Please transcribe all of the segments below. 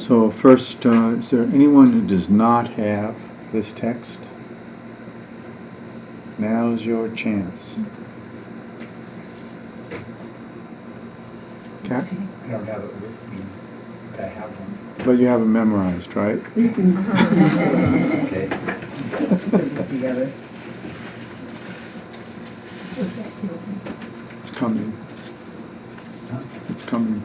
So first, is there anyone who does not have this text? Now's your chance. Kat? I don't have it with me, but I have one. But you have it memorized, right? Okay. Together. It's coming. Huh? It's coming.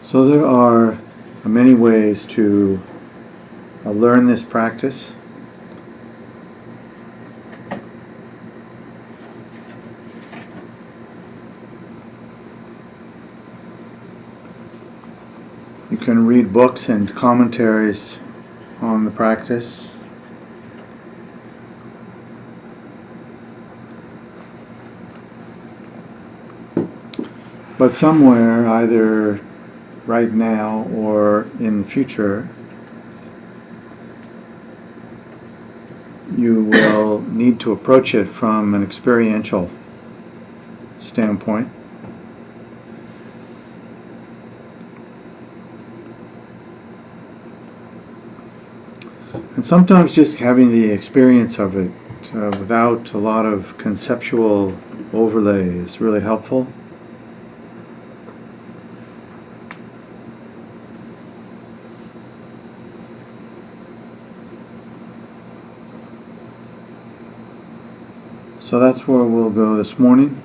So there are many ways to learn this practice. You can read books and commentaries on the practice. But somewhere, either right now or in the future, you will need to approach it from an experiential standpoint. And sometimes just having the experience of it without a lot of conceptual overlay is really helpful. So that's where we'll go this morning,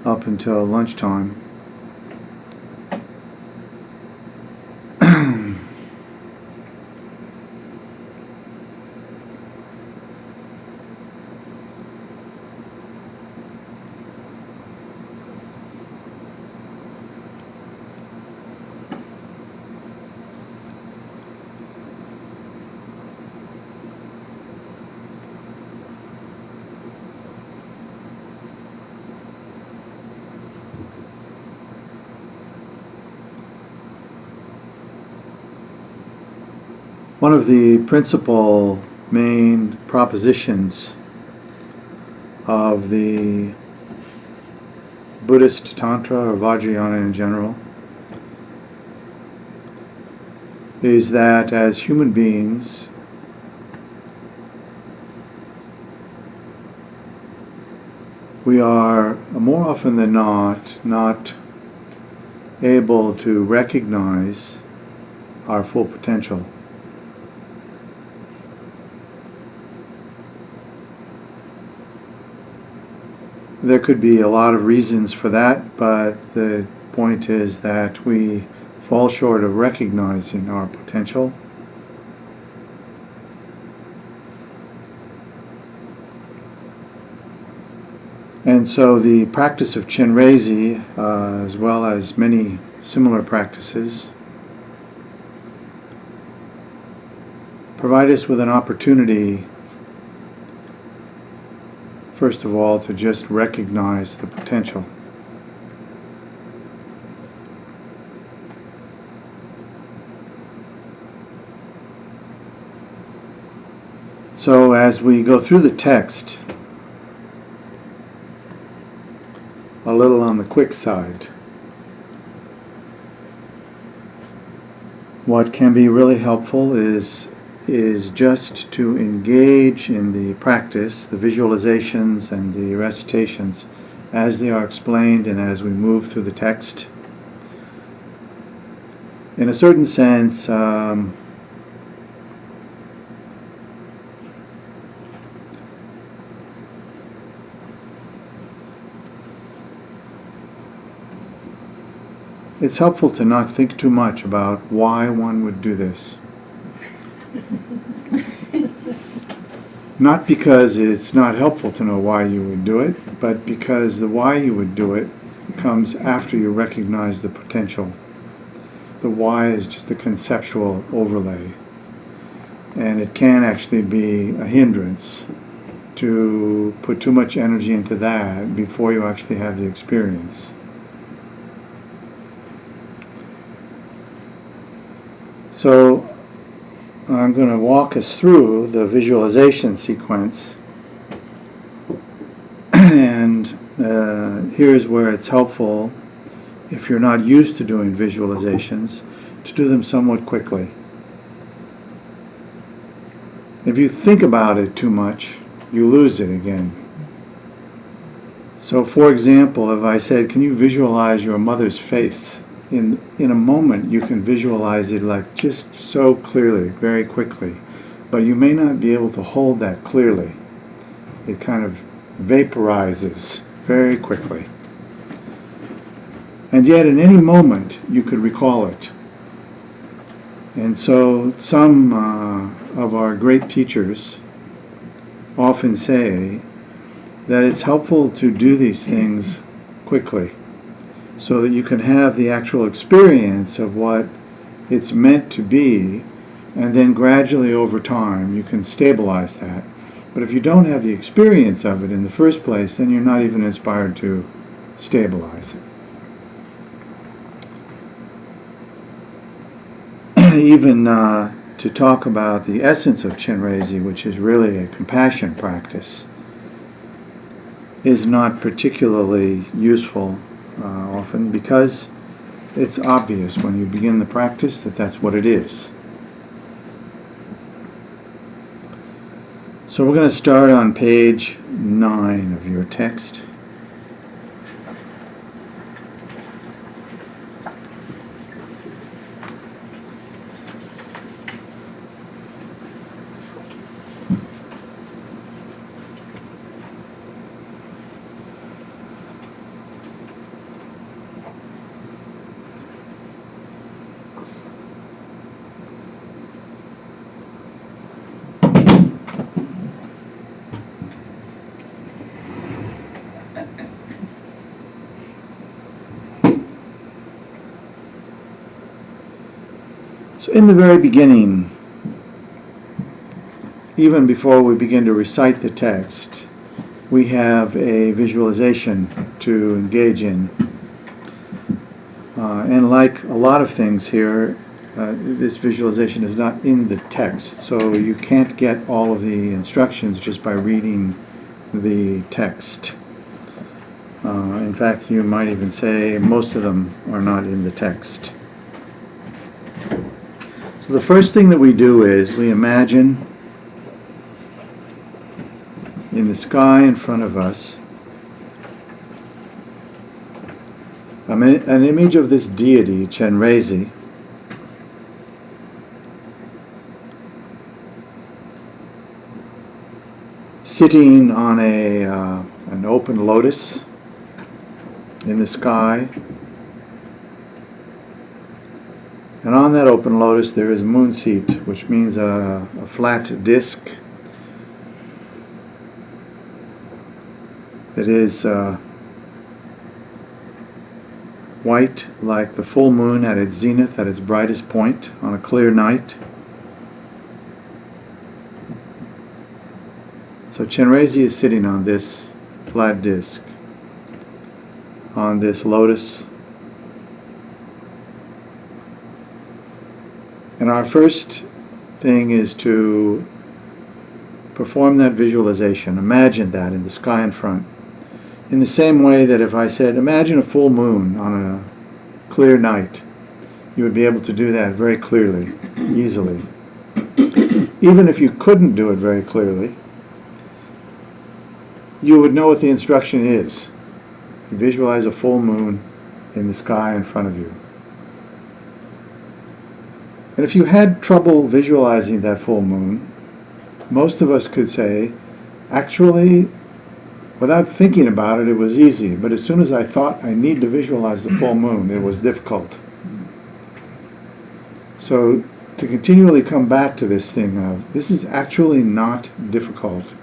up until lunchtime. One of the principal main propositions of the Buddhist Tantra, or Vajrayana in general, is that as human beings, we are more often than not able to recognize our full potential. There could be a lot of reasons for that, but the point is that we fall short of recognizing our potential. And so the practice of Chenrezig, as well as many similar practices, provide us with an opportunity, first of all, to just recognize the potential. So as we go through the text, a little on the quick side, what can be really helpful is just to engage in the practice, the visualizations and the recitations as they are explained and as we move through the text. In a certain sense, it's helpful to not think too much about why one would do this. Not because it's not helpful to know why you would do it, but because the why you would do it comes after you recognize the potential. The why is just a conceptual overlay, and it can actually be a hindrance to put too much energy into that before you actually have the experience. So I'm going to walk us through the visualization sequence, and here's where it's helpful, if you're not used to doing visualizations, to do them somewhat quickly. If you think about it too much, you lose it again. So for example, if I said, can you visualize your mother's face? In a moment you can visualize it like just so clearly, very quickly, but you may not be able to hold that clearly. It kind of vaporizes very quickly. And yet in any moment you could recall it. And so some of our great teachers often say that it's helpful to do these things quickly, so that you can have the actual experience of what it's meant to be, and then gradually over time you can stabilize that. But if you don't have the experience of it in the first place, then you're not even inspired to stabilize it. Even to talk about the essence of Chenrezig, which is really a compassion practice, is not particularly useful often, because it's obvious when you begin the practice that that's what it is. So we're going to start on page 9 of your text. So in the very beginning, even before we begin to recite the text, we have a visualization to engage in. And like a lot of things here, this visualization is not in the text, so you can't get all of the instructions just by reading the text. In fact, you might even say most of them are not in the text. So the first thing that we do is we imagine in the sky in front of us an image of this deity, Chenrezig, sitting on an open lotus in the sky. And on that open lotus there is a moon seat, which means a flat disk that is white like the full moon at its zenith, at its brightest point on a clear night. So Chenrezig is sitting on this flat disk, on this lotus. And our first thing is to perform that visualization. Imagine that in the sky in front. In the same way that if I said, imagine a full moon on a clear night, you would be able to do that very clearly, easily. Even if you couldn't do it very clearly, you would know what the instruction is. Visualize a full moon in the sky in front of you. And if you had trouble visualizing that full moon, most of us could say, actually, without thinking about it, it was easy. But as soon as I thought I need to visualize the full moon, it was difficult. So to continually come back to this thing of, this is actually not difficult.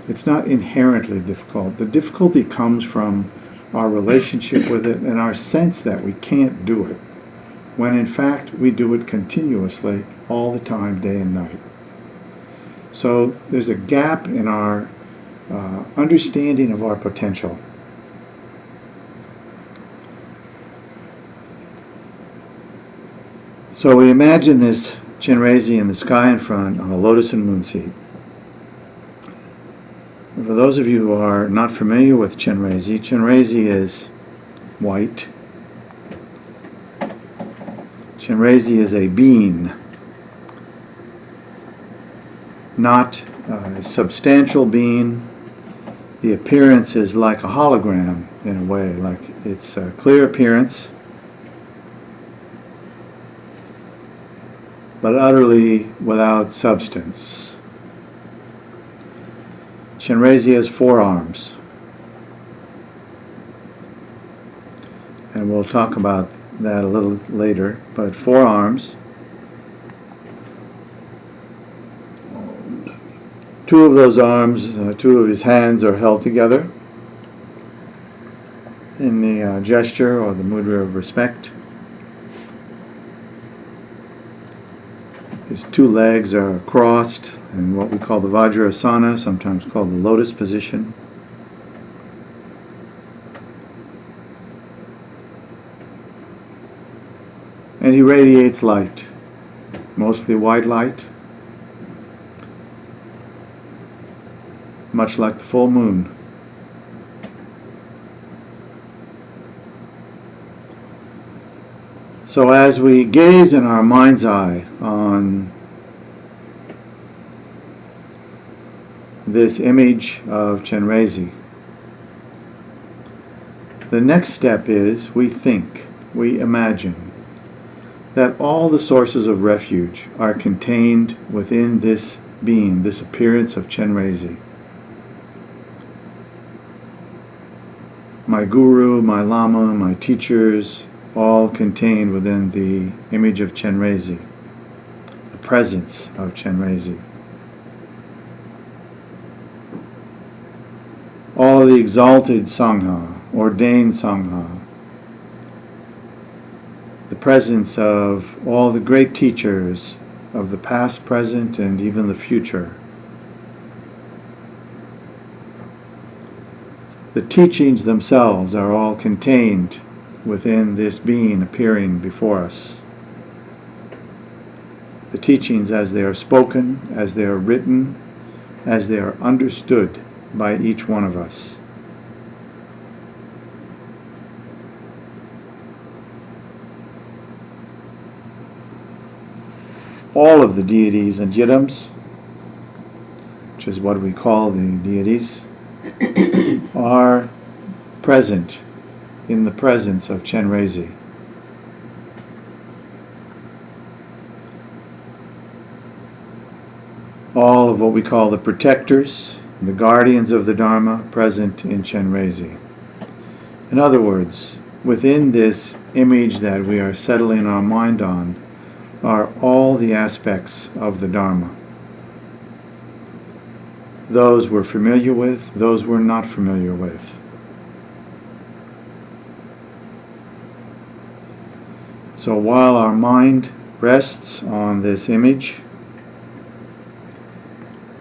It's not inherently difficult. The difficulty comes from our relationship with it and our sense that we can't do it, when in fact we do it continuously all the time, day and night. So there's a gap in our understanding of our potential. So we imagine this Chenrezig in the sky in front on a lotus and moon seat. For those of you who are not familiar with Chenrezig, Chenrezig is white. Chenrezig is a being, not a substantial being. The appearance is like a hologram in a way, like it's a clear appearance, but utterly without substance. Chenrezig has 4 arms, and we'll talk about that a little later, but 4 arms. 2 of those arms, 2 of his hands are held together in the gesture or the mudra of respect. His 2 legs are crossed in what we call the Vajrasana, sometimes called the lotus position. And he radiates light, mostly white light, much like the full moon. So as we gaze in our mind's eye on this image of Chenrezig, the next step is we think, we imagine that all the sources of refuge are contained within this being, this appearance of Chenrezig. My guru, my lama, my teachers, all contained within the image of Chenrezig, the presence of Chenrezig. All the exalted Sangha, ordained Sangha, the presence of all the great teachers of the past, present, and even the future. The teachings themselves are all contained within this being appearing before us. The teachings as they are spoken, as they are written, as they are understood by each one of us. All of the deities and yidams, which is what we call the deities, are present in the presence of Chenrezig. All of what we call the protectors, the guardians of the Dharma, present in Chenrezig. In other words, within this image that we are settling our mind on are all the aspects of the Dharma. Those we're familiar with, those we're not familiar with. So while our mind rests on this image,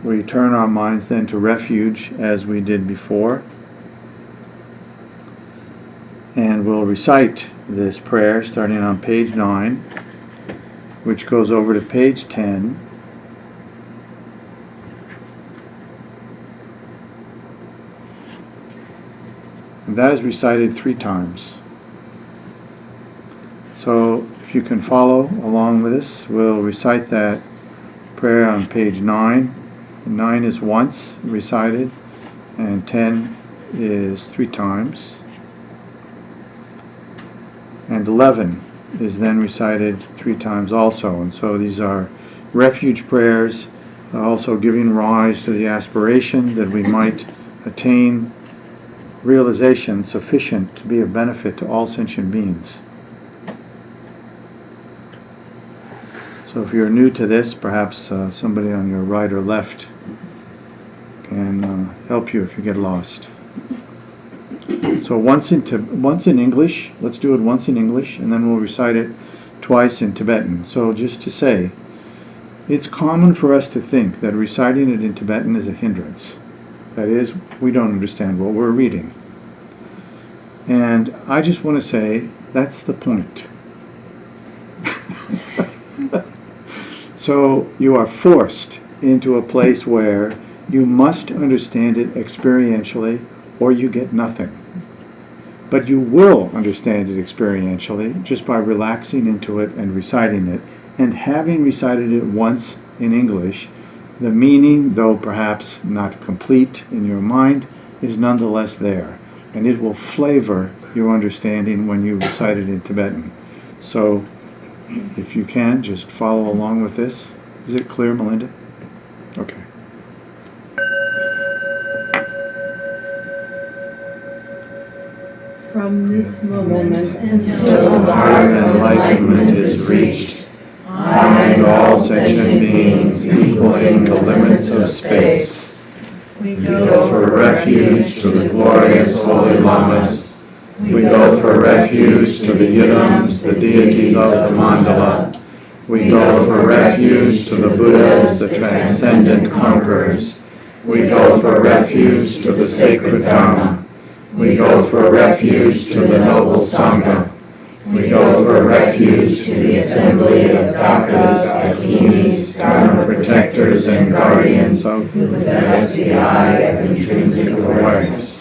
we turn our minds then to refuge as we did before, and we'll recite this prayer starting on page 9, which goes over to page 10. And that is recited 3 times. So if you can follow along with us, we'll recite that prayer on page 9. 9 is once recited, and 10 is 3 times. And 11 is then recited 3 times also. And so these are refuge prayers, also giving rise to the aspiration that we might attain realization sufficient to be of benefit to all sentient beings. So if you're new to this, perhaps somebody on your right or left can help you if you get lost. So once in English, let's do it once in English, and then we'll recite it twice in Tibetan. So just to say, it's common for us to think that reciting it in Tibetan is a hindrance. That is, we don't understand what we're reading. And I just want to say, that's the point. So you are forced into a place where you must understand it experientially, or you get nothing. But you will understand it experientially just by relaxing into it and reciting it. And having recited it once in English, the meaning, though perhaps not complete in your mind, is nonetheless there. And it will flavor your understanding when you recite it in Tibetan. So if you can, just follow along with this. Is it clear, Melinda? Okay. From this moment Until higher enlightenment is reached, I and all sentient beings equaling the limits of space, we go for refuge to the glorious holy lamas. We go for refuge to the yidams, the deities of the mandala. We go for refuge to the Buddhas, the transcendent conquerors. We go for refuge to the sacred Dharma. We go for refuge to the noble Sangha. We go for refuge to the assembly of Dakas, Dakinis, Dharma protectors and guardians of who possess the eye of intrinsic awareness.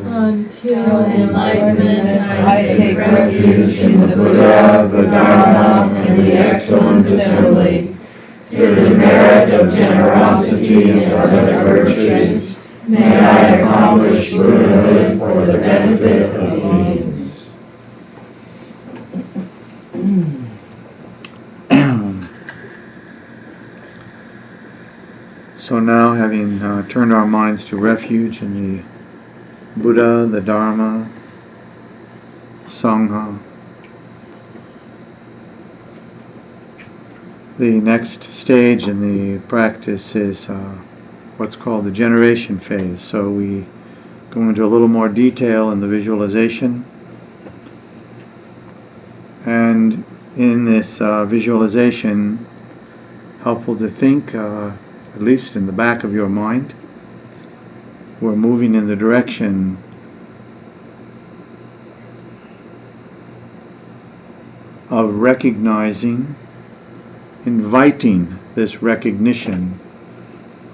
Until enlightenment, I take refuge in the Buddha, the Dharma, and the excellent assembly. Through the merit of generosity and other virtues, may I accomplish Buddhahood for the benefit of beings. So now, having turned our minds to refuge in the Buddha, the Dharma, Sangha, the next stage in the practice is what's called the generation phase. So we go into a little more detail in the visualization. And in this visualization, helpful to think, at least in the back of your mind, we're moving in the direction of recognizing, inviting this recognition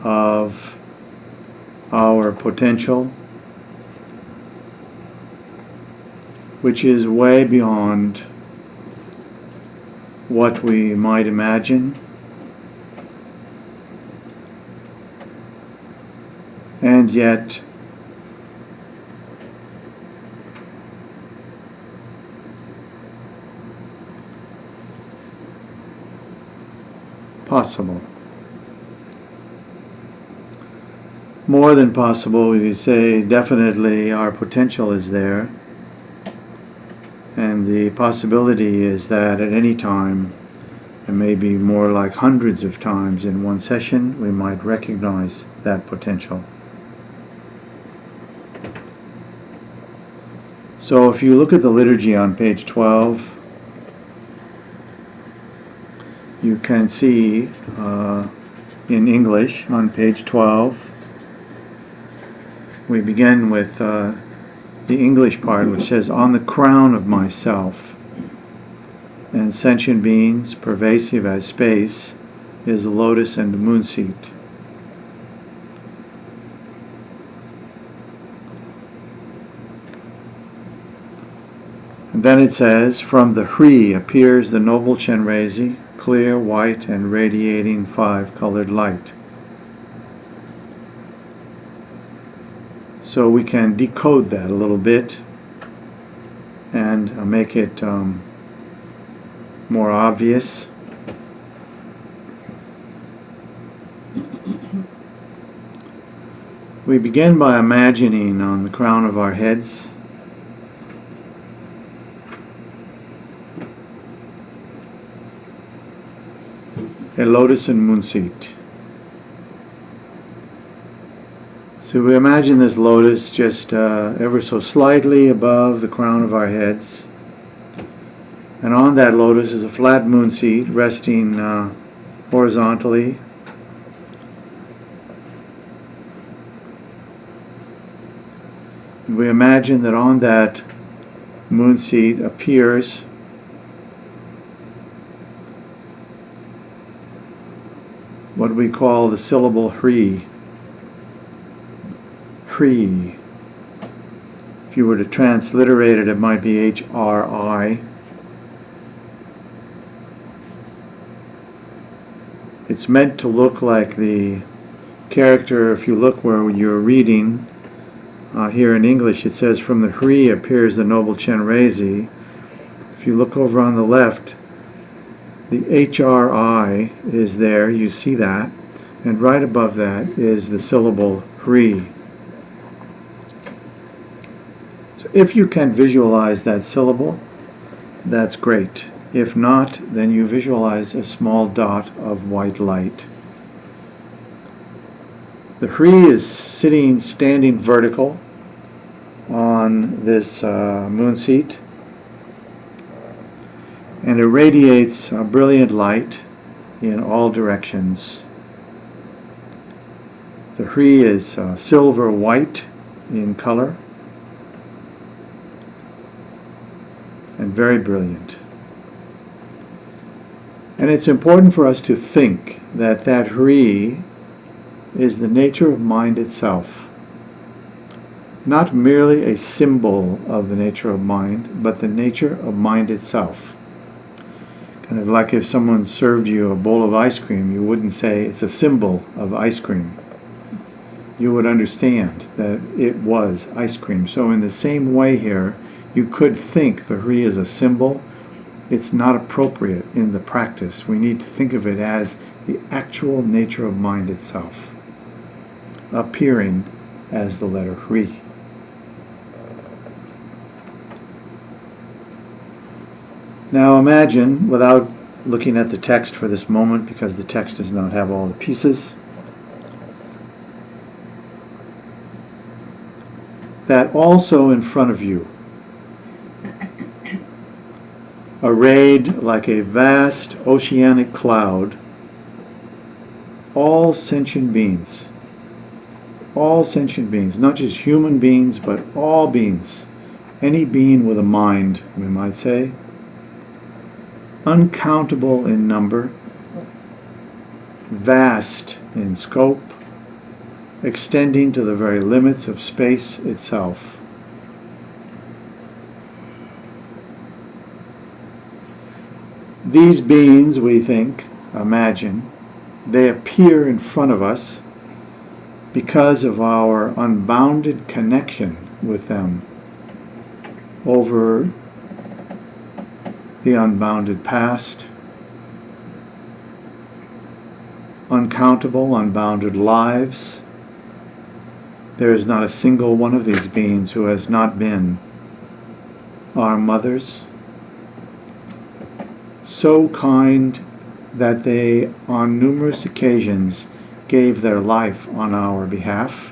of our potential, which is way beyond what we might imagine, and yet possible. More than possible, we say definitely our potential is there, and the possibility is that at any time, and maybe more like hundreds of times in one session, we might recognize that potential. So if you look at the liturgy on page 12, you can see in English on page 12, we begin with the English part, which says, "On the crown of myself and sentient beings, pervasive as space, is the lotus and the moon seat." And then it says, "From the Hri appears the noble Chenrezig, clear, white, and radiating five-colored light." So we can decode that a little bit and make it more obvious. We begin by imagining on the crown of our heads a lotus and moon seat. So we imagine this lotus just ever so slightly above the crown of our heads. And on that lotus is a flat moon seat resting horizontally. We imagine that on that moon seat appears what we call the syllable Hri. Hri. If you were to transliterate it, it might be H-R-I. It's meant to look like the character, if you look where you're reading, here in English it says, from the Hri appears the noble Chenrezig. If you look over on the left, the H-R-I is there, you see that, and right above that is the syllable Hri. So if you can visualize that syllable, that's great. If not, then you visualize a small dot of white light. The Hri is standing vertical on this moon seat, and it radiates brilliant light in all directions. The Hri is silver white in color and very brilliant. And it's important for us to think that that Hri is the nature of mind itself. Not merely a symbol of the nature of mind, but the nature of mind itself. Kind of like if someone served you a bowl of ice cream, you wouldn't say it's a symbol of ice cream. You would understand that it was ice cream. So in the same way here, you could think the Hri is a symbol. It's not appropriate in the practice. We need to think of it as the actual nature of mind itself, appearing as the letter Hri. Now imagine, without looking at the text for this moment, because the text does not have all the pieces, that also in front of you, arrayed like a vast oceanic cloud, all sentient beings, not just human beings, but all beings, any being with a mind, we might say, uncountable in number, vast in scope, extending to the very limits of space itself. These beings, we think, imagine, they appear in front of us because of our unbounded connection with them over the unbounded past, uncountable, unbounded lives. There is not a single one of these beings who has not been our mothers, so kind that they on numerous occasions gave their life on our behalf.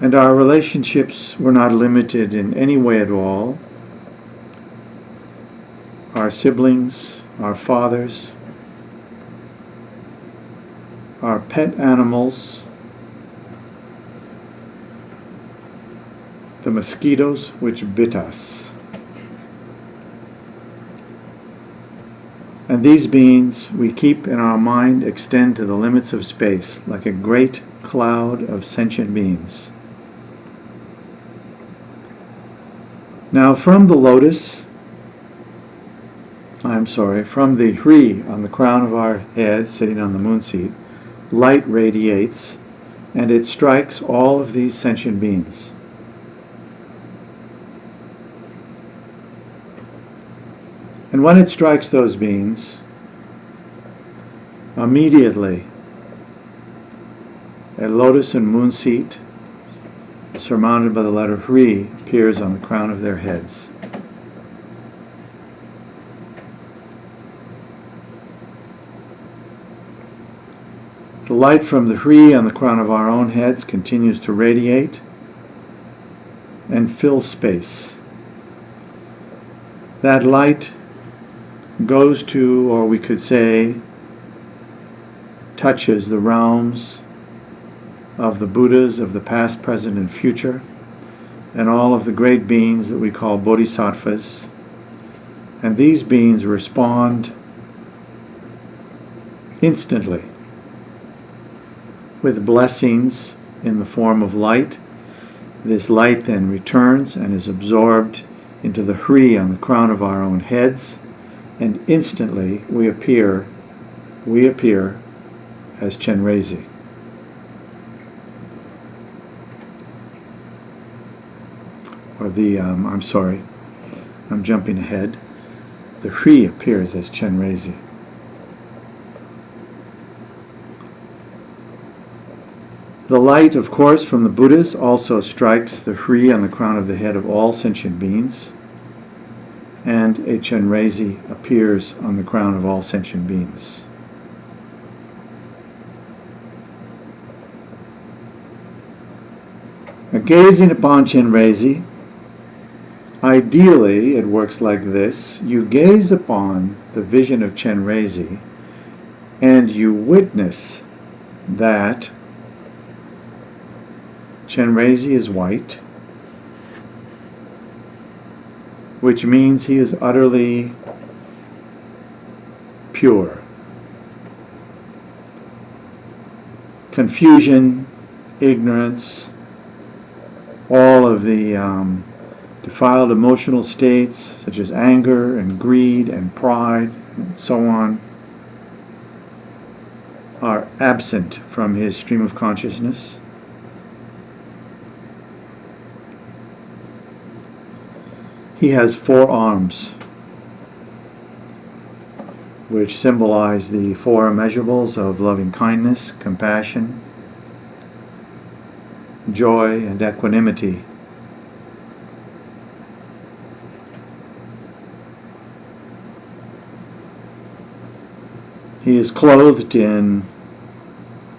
And our relationships were not limited in any way at all. Our siblings, our fathers, our pet animals, the mosquitoes which bit us. And these beings we keep in our mind extend to the limits of space like a great cloud of sentient beings. Now from the lotus, from the Hri on the crown of our head sitting on the moon seat, light radiates and it strikes all of these sentient beings. And when it strikes those beings, immediately a lotus and moon seat surmounted by the letter Hri appears on the crown of their heads. The light from the Hri on the crown of our own heads continues to radiate and fill space. That light goes to, or we could say, touches the realms of the Buddhas of the past, present, and future, and all of the great beings that we call bodhisattvas. And these beings respond instantly with blessings in the form of light. This light then returns and is absorbed into the Hri on the crown of our own heads, and instantly we appear as Chenrezig. Or I'm jumping ahead. The Hri appears as Chenrezig. The light, of course, from the Buddhas also strikes the Hri on the crown of the head of all sentient beings, and a Chenrezig appears on the crown of all sentient beings. Gazing upon Chenrezig, ideally it works like this. You gaze upon the vision of Chenrezig and you witness that Chenrezig is white, which means he is utterly pure. Confusion, ignorance, all of the defiled emotional states such as anger and greed and pride and so on are absent from his stream of consciousness. He has 4 arms, which symbolize the 4 immeasurables of loving kindness, compassion, joy, and equanimity. He is clothed in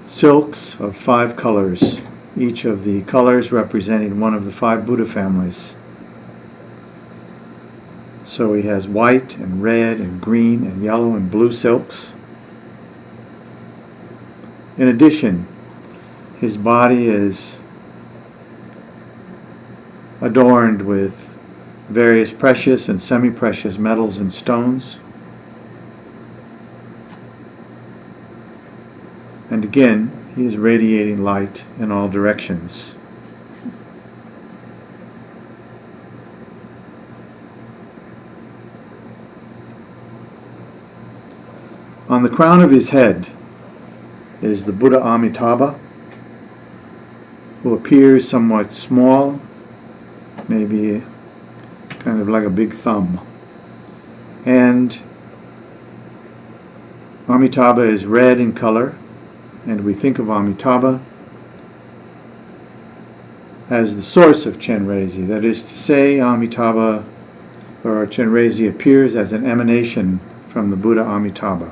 silks of 5 colors, each of the colors representing one of the 5 Buddha families. So he has white and red and green and yellow and blue silks. In addition, his body is adorned with various precious and semi-precious metals and stones. And again, he is radiating light in all directions. On the crown of his head is the Buddha Amitabha, who appears somewhat small, maybe kind of like a big thumb. And Amitabha is red in color, and we think of Amitabha as the source of Chenrezig. That is to say, Amitabha or Chenrezig appears as an emanation from the Buddha Amitabha.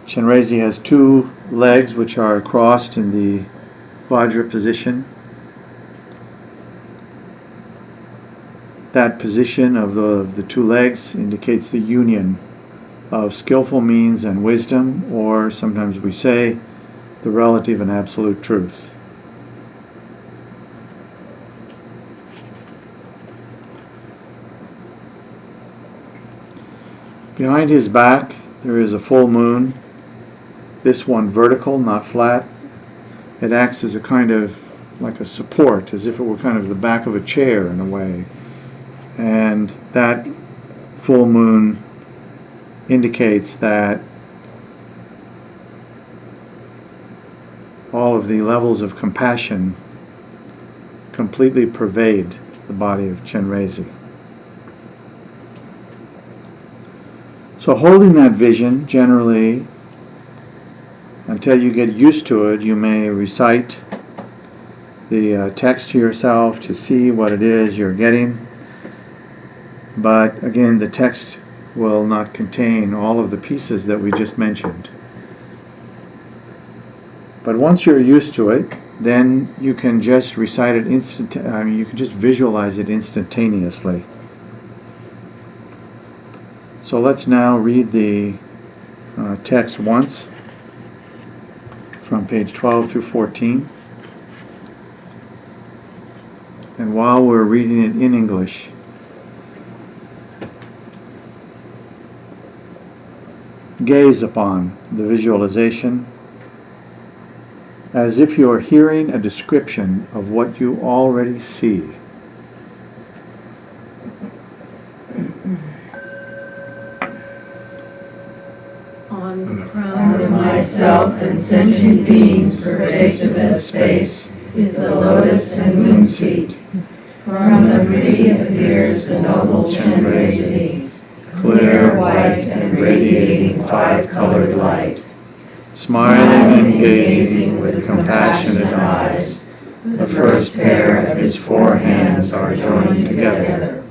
Chenrezig has 2 legs which are crossed in the Vajra position. That position of the 2 legs indicates the union of skillful means and wisdom, or sometimes we say the relative and absolute truth. Behind his back there is a full moon, this one vertical, not flat. It acts as a kind of like a support, as if it were kind of the back of a chair in a way. And that full moon indicates that all of the levels of compassion completely pervade the body of Chenrezig. So holding that vision, generally, until you get used to it, you may recite the text to yourself to see what it is you're getting. But again, the text will not contain all of the pieces that we just mentioned. But once you're used to it, then you can just recite it you can just visualize it instantaneously. So let's now read the text once from page 12 through 14. And while we're reading it in English, gaze upon the visualization as if you're hearing a description of what you already see. On the crown of myself and sentient beings pervasive as space is the lotus and moon seat. From the meridian appears the noble Chenrezig, clear, white, and radiating five-colored light. Smiling and gazing with compassionate eyes, the first pair of his four hands are joined together.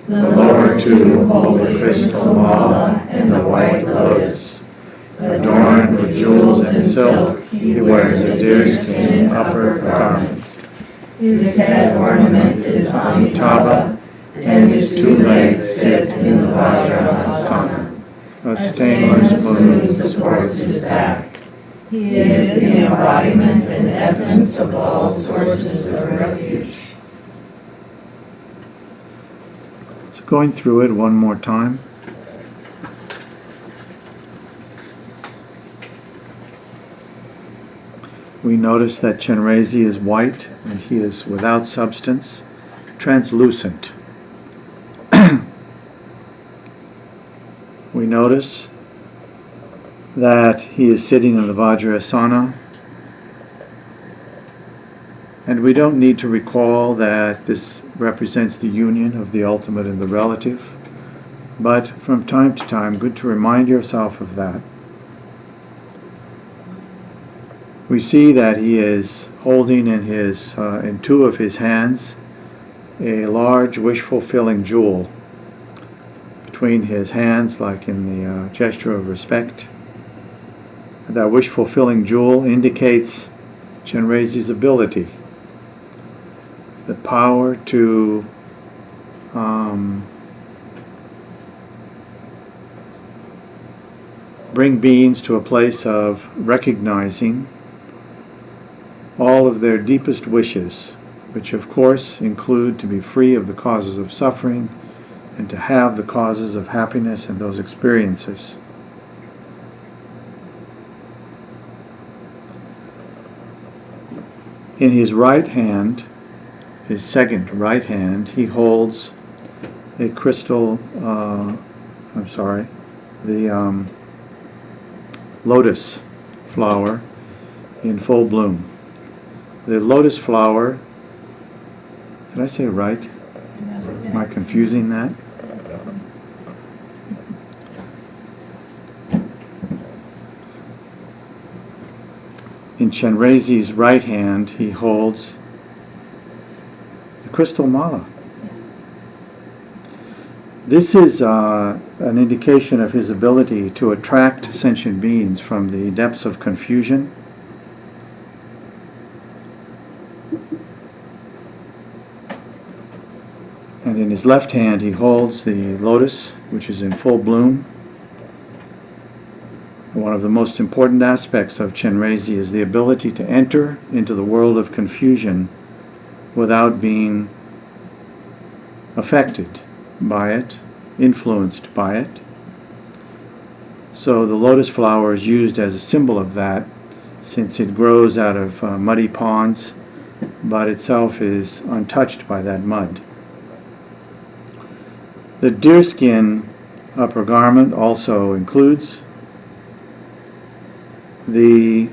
the lower two hold the crystal mala and the white lotus. Adorned with jewels and silk, he wears a deerskin upper garment. His head ornament is Amitabha, and his two legs sit in the Vajrasana. A stainless moon supports his back. He is the embodiment and essence of all sources of refuge. So going through it one more time. We notice that Chenrezig is white and he is without substance, translucent. We notice that he is sitting in the Vajrasana, and we don't need to recall that this represents the union of the ultimate and the relative, but from time to time, good to remind yourself of that. We see that he is holding in two of his hands a large wish-fulfilling jewel between his hands, like in the gesture of respect. That wish-fulfilling jewel indicates Chenrezig's ability, the power to bring beings to a place of recognizing all of their deepest wishes, which of course include to be free of the causes of suffering and to have the causes of happiness and those experiences. In his right hand, his second right hand, he holds a crystal, the lotus flower in full bloom. The lotus flower, did I say right? Am I confusing that? In Chenrezig's right hand, he holds the crystal mala. This is an indication of his ability to attract sentient beings from the depths of confusion. And in his left hand, he holds the lotus, which is in full bloom. One of the most important aspects of Chenrezig is the ability to enter into the world of confusion without being affected by it, influenced by it. So the lotus flower is used as a symbol of that, since it grows out of muddy ponds, but itself is untouched by that mud. The deerskin upper garment also includes the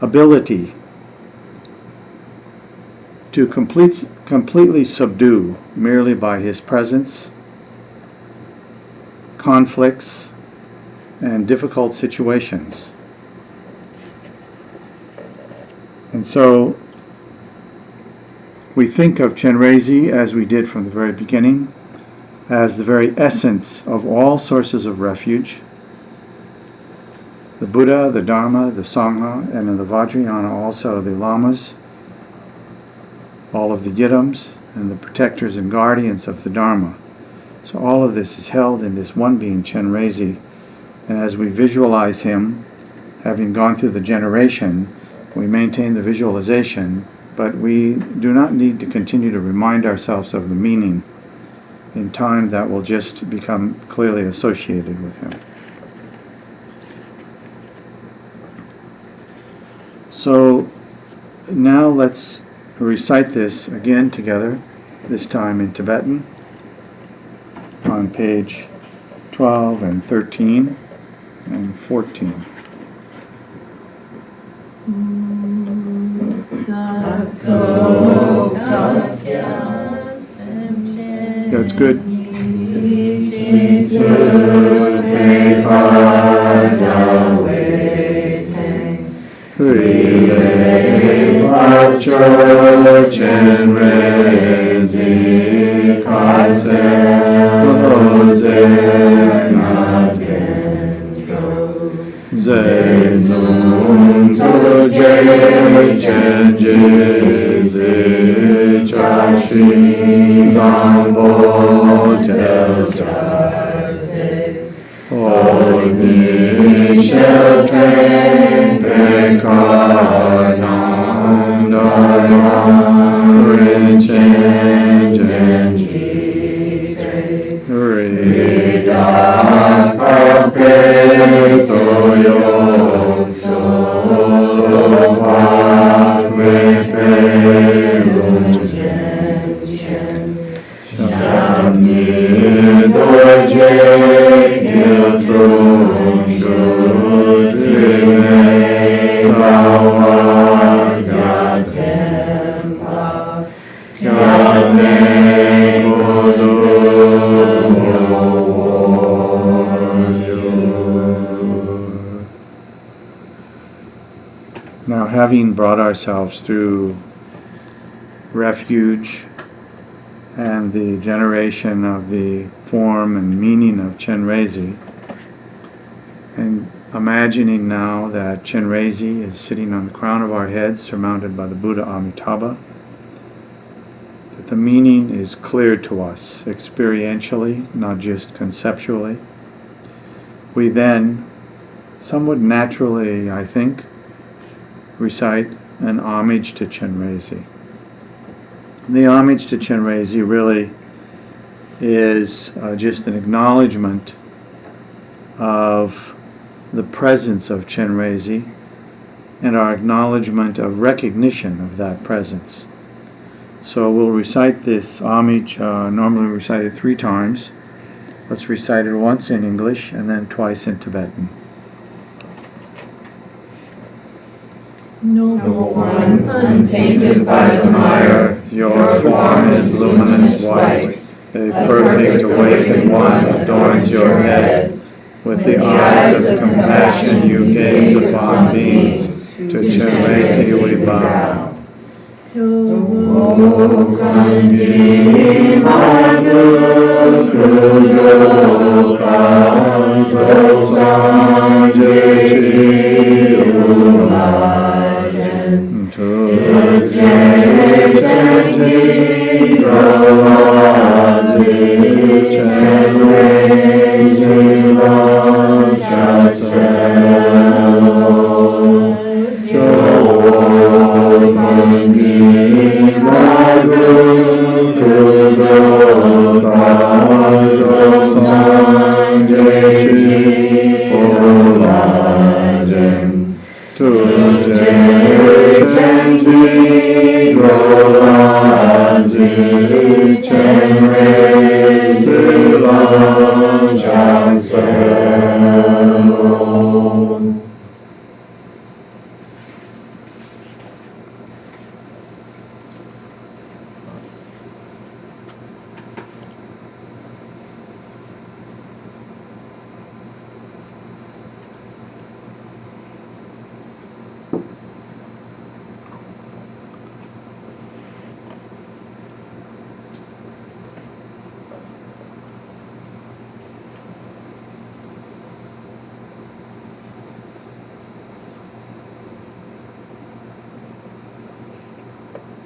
ability to completely subdue, merely by his presence, conflicts and difficult situations. And so We think of Chenrezig, as we did from the very beginning, as the very essence of all sources of refuge. The Buddha, the Dharma, the Sangha, and in the Vajrayana also the Lamas, all of the Yidams, and the protectors and guardians of the Dharma. So all of this is held in this one being, Chenrezig. And as we visualize him, having gone through the generation, we maintain the visualization, but we do not need to continue to remind ourselves of the meaning. In time, that will just become clearly associated with him. So now let's recite this again together, this time in Tibetan, on page 12 and 13 and 14. That's good. Now, having brought ourselves through refuge and the generation of the form and meaning of Chenrezig, and imagining now that Chenrezig is sitting on the crown of our heads, surrounded by the Buddha Amitabha, that the meaning is clear to us experientially, not just conceptually. We then, somewhat naturally, I think, recite an homage to Chenrezig. The homage to Chenrezig really is just an acknowledgement of the presence of Chenrezig and our acknowledgement of recognition of that presence. So we'll recite this homage, normally we recite it 3 times. Let's recite it once in English and then twice in Tibetan. Noble One, untainted by the mire, your form is luminous white. A perfect awakened one adorns your head. With the eyes of compassion you gaze upon beings. To Chenrezig we bow.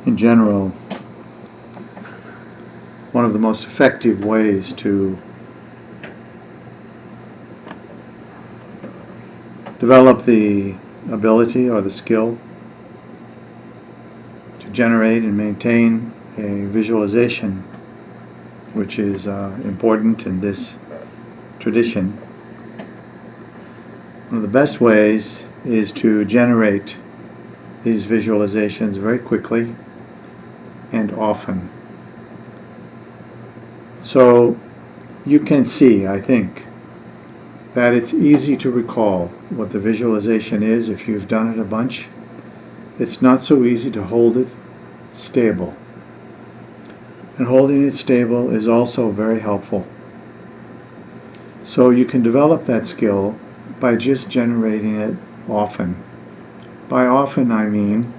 in general, one of the most effective ways to develop the ability or the skill to generate and maintain a visualization, which is important in this tradition. One of the best ways is to generate these visualizations very quickly and often. So you can see, I think, that it's easy to recall what the visualization is if you've done it a bunch. It's not so easy to hold it stable. And holding it stable is also very helpful. So you can develop that skill by just generating it often. By often I mean,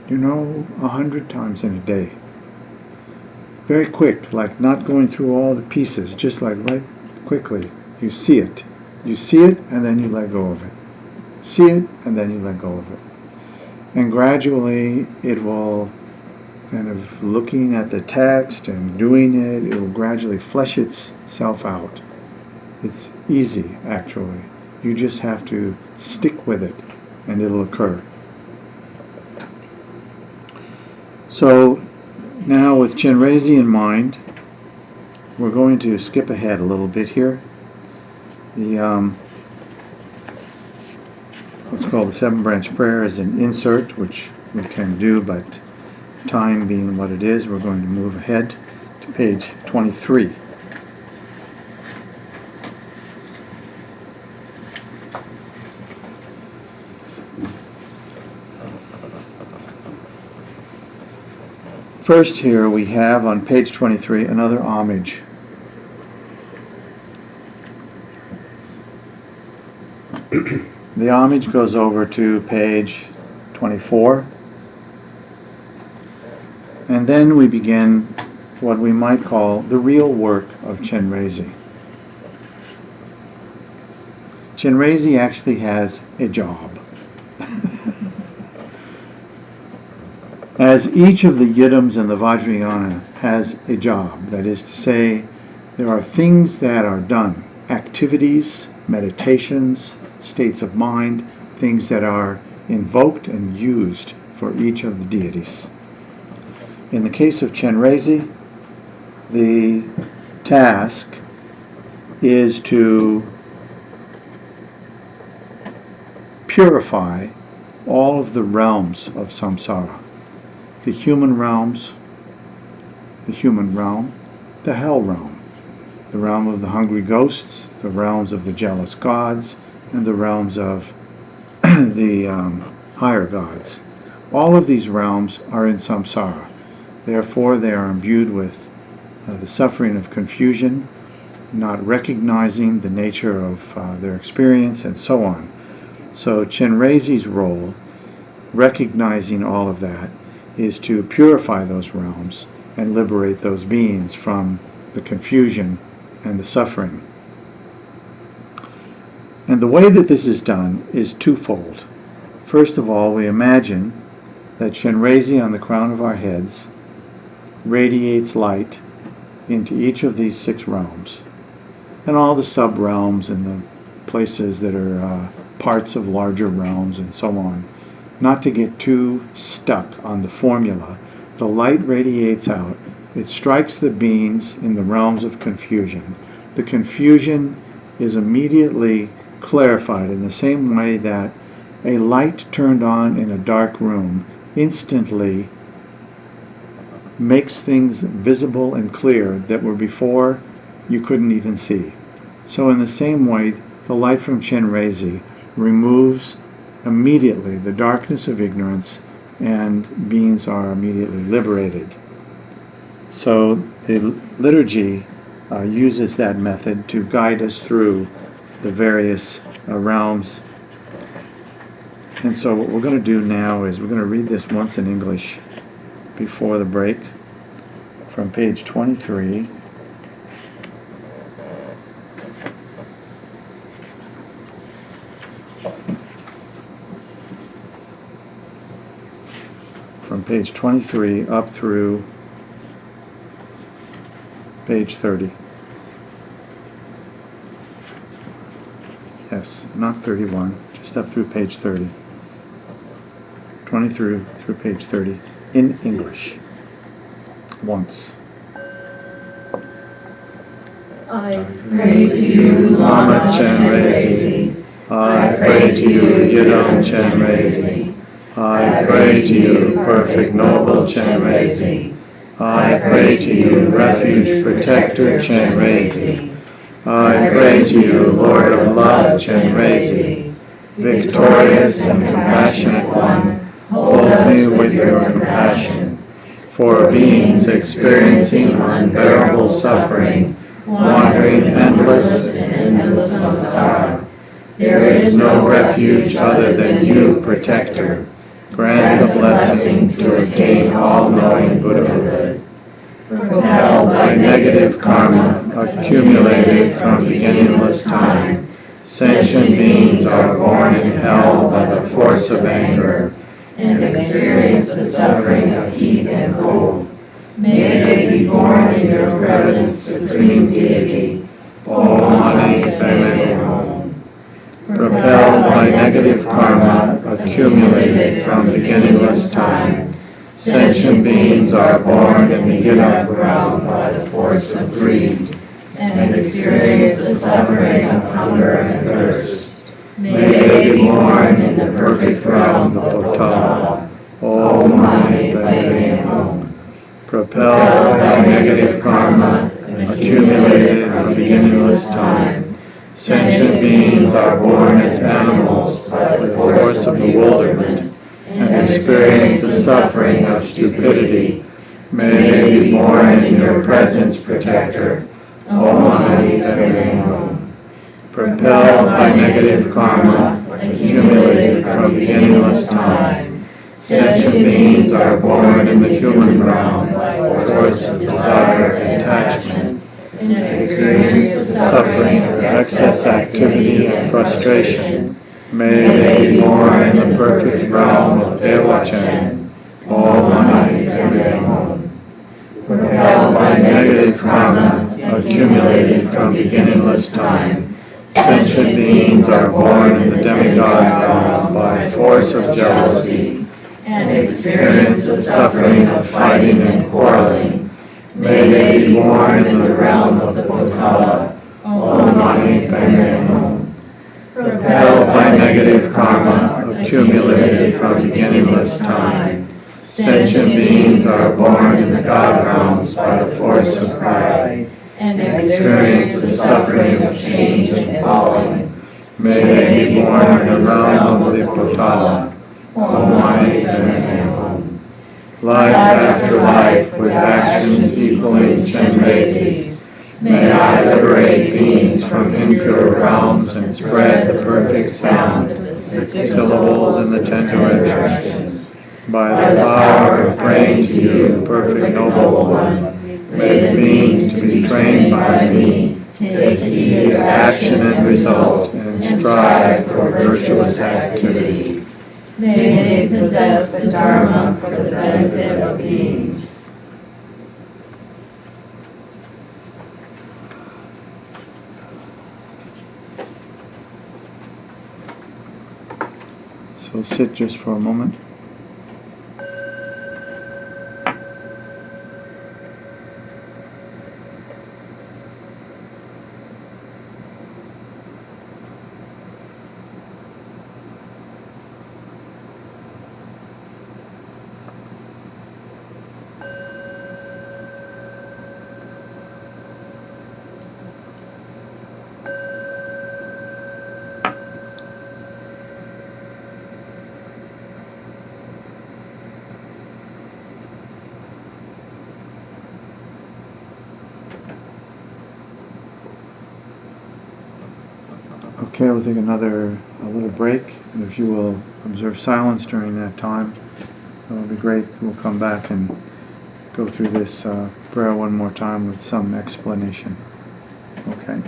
100 times in a day. Very quick, like not going through all the pieces, just like right quickly. You see it. You see it and then you let go of it. See it and then you let go of it. And gradually it will, kind of looking at the text and doing it, it will gradually flesh itself out. It's easy, actually. You just have to stick with it and it'll occur. So now with Chenrezig in mind, we're going to skip ahead a little bit here. What's called the seven branch prayer is an insert, which we can do, but time being what it is, we're going to move ahead to page 23. First here we have on page 23 another homage. The homage goes over to page 24, and then we begin what we might call the real work of Chenrezig. Chenrezig actually has a job. As each of the yidams and the Vajrayana has a job, that is to say, there are things that are done, activities, meditations, states of mind, things that are invoked and used for each of the deities. In the case of Chenrezig, the task is to purify all of the realms of samsara. The human realms, the human realm, the hell realm, the realm of the hungry ghosts, the realms of the jealous gods, and the realms of the higher gods. All of these realms are in samsara. Therefore, they are imbued with the suffering of confusion, not recognizing the nature of their experience, and so on. So Chenrezig's role, recognizing all of that, is to purify those realms and liberate those beings from the confusion and the suffering. And the way that this is done is twofold. First of all, we imagine that Chenrezig on the crown of our heads radiates light into each of these 6 realms, and all the sub-realms and the places that are parts of larger realms and so on. Not to get too stuck on the formula, the light radiates out. It strikes the beings in the realms of confusion. The confusion is immediately clarified in the same way that a light turned on in a dark room instantly makes things visible and clear that were before you couldn't even see. So in the same way, the light from Chenrezig removes immediately the darkness of ignorance, and beings are immediately liberated. So the liturgy uses that method to guide us through the various realms. And so what we're going to do now is we're going to read this once in English before the break from page 23. from page 23 up through page 30. Yes, not 31, just up through page 30. 23 through page 30 in English. Once. I pray to you, Lama Chenrezig. I pray to you, Yidam Chenrezig. I pray to you, perfect noble Chenrezig. I pray to you, refuge protector Chenrezig. I pray to you, Lord of love Chenrezig. Victorious and compassionate one, hold me with your compassion. For beings experiencing unbearable suffering, wandering endless in endless samsara, there is no refuge other than you, protector. Grant the blessing to attain all-knowing Buddhahood. Propelled by negative karma accumulated from beginningless time, sentient beings are born in hell by the force of anger and experience the suffering of heat and cold. May they be born in your presence, Supreme Deity. Om Mani Padme Hum. Propelled by negative karma accumulated from beginningless time, sentient beings are born in the Yidam realm by the force of greed and experience the suffering of hunger and thirst. May they be born in the perfect realm of Potala. Om Mani Padme Hum. Propelled by negative karma accumulated from beginningless time, sentient beings are born as animals by the force of bewilderment and experience the suffering of stupidity. May they be born in your presence, protector. Om Mani Padme Hum. Propelled by negative karma accumulated from beginningless time, sentient beings are born in the human realm by force of desire and attachment, and experience the suffering of excess activity and frustration. May they be born in the perfect realm of Dewachen. Om Mani Padme Hum. Propelled by negative karma accumulated from beginningless time, sentient beings are born in the demigod realm by force of jealousy and experience the suffering of fighting and quarreling. May they be born in the realm of the Potala. Om Mani Padme Hum. Propelled by negative karma accumulated from beginningless time, sentient beings are born in the God realms by the force of pride and experience the suffering of change and falling. May they be born in the realm of the Potala. Om Mani Padme Hum. Life after life with actions equaling Chenrezig's, may I liberate beings from impure realms and spread the perfect sound of the 6 syllables in the 10 directions. By the power of praying to you, perfect noble one, may the beings to be trained by me take heed of action and result and strive for virtuous activity. May they possess the Dharma for the benefit of beings. So sit just for a moment. Okay, we'll take a little break, and if you will observe silence during that time, that would be great. We'll come back and go through this prayer one more time with some explanation. Okay.